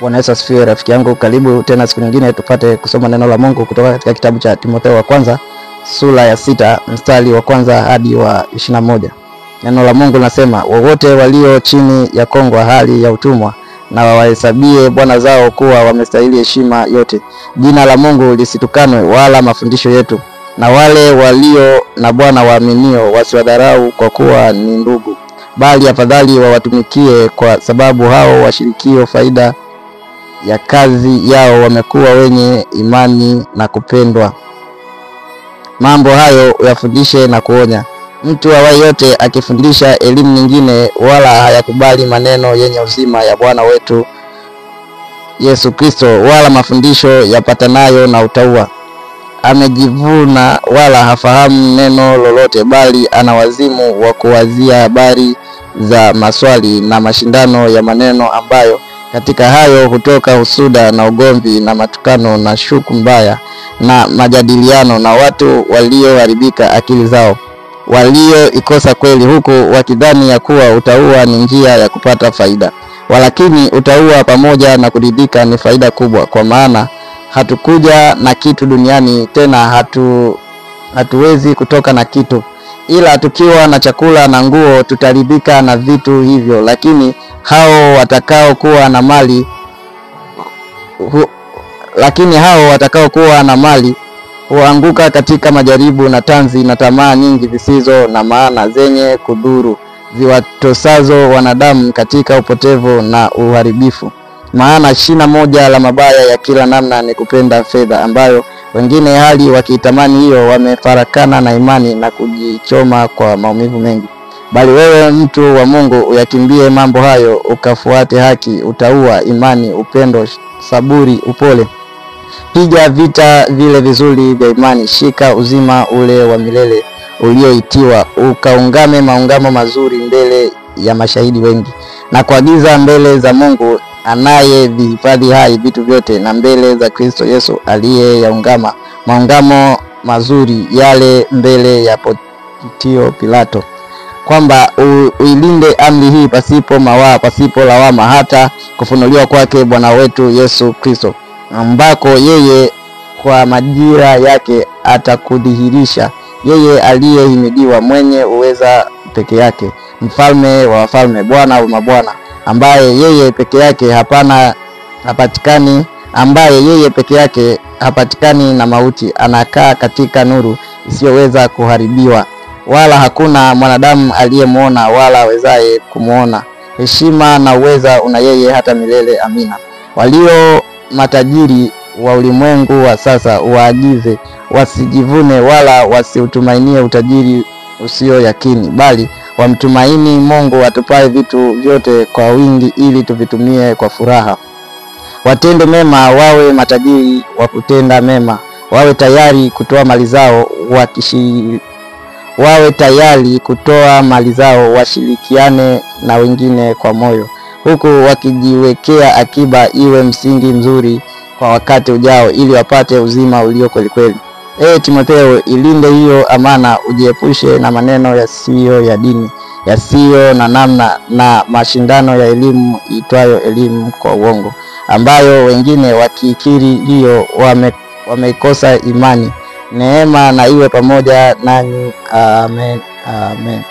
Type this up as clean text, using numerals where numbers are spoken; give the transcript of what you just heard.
Bwana Yesu asifiwe rafiki yangu, karibu tena siku nyingine tupate kusoma neno la Mungu kutoka katika kitabu cha Timotheo wa kwanza sura ya 6 mstari wa kwanza hadi wa 21. Neno la Mungu linasema, wowote walio chini ya kongwa hali ya utumwa na wawahesabie bwana zao kuwa wamestahili heshima yote. Jina la Mungu lisitukanwe wala mafundisho yetu. Na wale walio na bwana waaminio wasiwadharau kwa kuwa ni ndugu, bali afadhali wawatumikie, kwa sababu hao washirikio faida ya kazi yao wamekuwa wenye imani na kupendwa. Mambo hayo uyafundishe na kuonya. Mtu awaye yote akifundisha elimu nyingine wala hayakubali maneno yenye uzima ya Bwana wetu Yesu Kristo, wala mafundisho yapatanayo na utauwa, amejivuna wala hafahamu neno lolote, bali ana wazimu wa kuwazia habari za maswali na mashindano ya maneno, ambayo katika hayo hutoka husuda na ugomvi na matukano na shuku mbaya na majadiliano, na watu walioharibika akili zao, walioikosa kweli, huku wakidhani ya kuwa utauwa ni njia ya kupata faida. Walakini utauwa pamoja na kuridhika ni faida kubwa, kwa maana hatukuja na kitu duniani, tena hatuwezi kutoka na kitu, ila tukiwa na chakula na nguo tutaridhika na vitu hivyo. Lakini hao watakao kuwa na mali huanguka katika majaribu na tanzi na tamaa nyingi zisizo na maana, zenye kudhuru, ziwatosazo wanadamu katika upotevu na uharibifu. Maana shina moja la mabaya ya kila namna ni kupenda fedha, ambayo wengine hali wakitamani hiyo wamefarakana na imani na kujichoma kwa maumivu mengi. Bali wewe mtu wa Mungu uyakimbie mambo hayo, ukafuate haki, utauwa, imani, upendo, saburi, upole. Piga vita vile vizuri vya imani, shika uzima ule wa milele ulioitiwa, ukaungame maungamo mazuri mbele ya mashahidi wengi, na kuagiza mbele za Mungu anayevihifadhi hai vitu vyote, na mbele za Kristo Yesu aliyeyaungama maungamo mazuri yale mbele ya Pontio Pilato, kwamba uilinde amri hii pasipo mawaa, pasipo lawama, hata kufunuliwa kwake Bwana wetu Yesu Kristo, ambako yeye kwa majira yake atakudhihirisha, yeye aliyehimidiwa, mwenye uweza peke yake, mfalme wa wafalme, Bwana wa mabwana, ambaye yeye peke yake hapatikani na mauti, anakaa katika nuru isiyoweza kuharibiwa, wala hakuna mwanadamu aliyemwona wala awezaye kumwona. Heshima na uweza una yeye hata milele. Amina. Walio matajiri wa ulimwengu wa sasa waagize wasijivune wala wasiutumainie utajiri usio yakini, bali wamtumaini Mungu atupaye vitu vyote kwa wingi, ili tuvitumie kwa furaha. Watende mema, wawe matajiri wa kutenda mema, wawe tayari kutoa mali zao, washirikiane na wengine kwa moyo, huku wakijiwekea akiba iwe msingi mzuri kwa wakati ujao, ili wapate uzima ulio kweli kweli. Timotheo, ilinde hiyo amana, ujiepushe na maneno yasiyo ya dini, yasiyo na namna, na mashindano ya elimu itwayo elimu kwa uongo, ambayo wengine wakikiri hiyo wameikosa imani. Neema na iwe pamoja nanyi. Amen. Amen.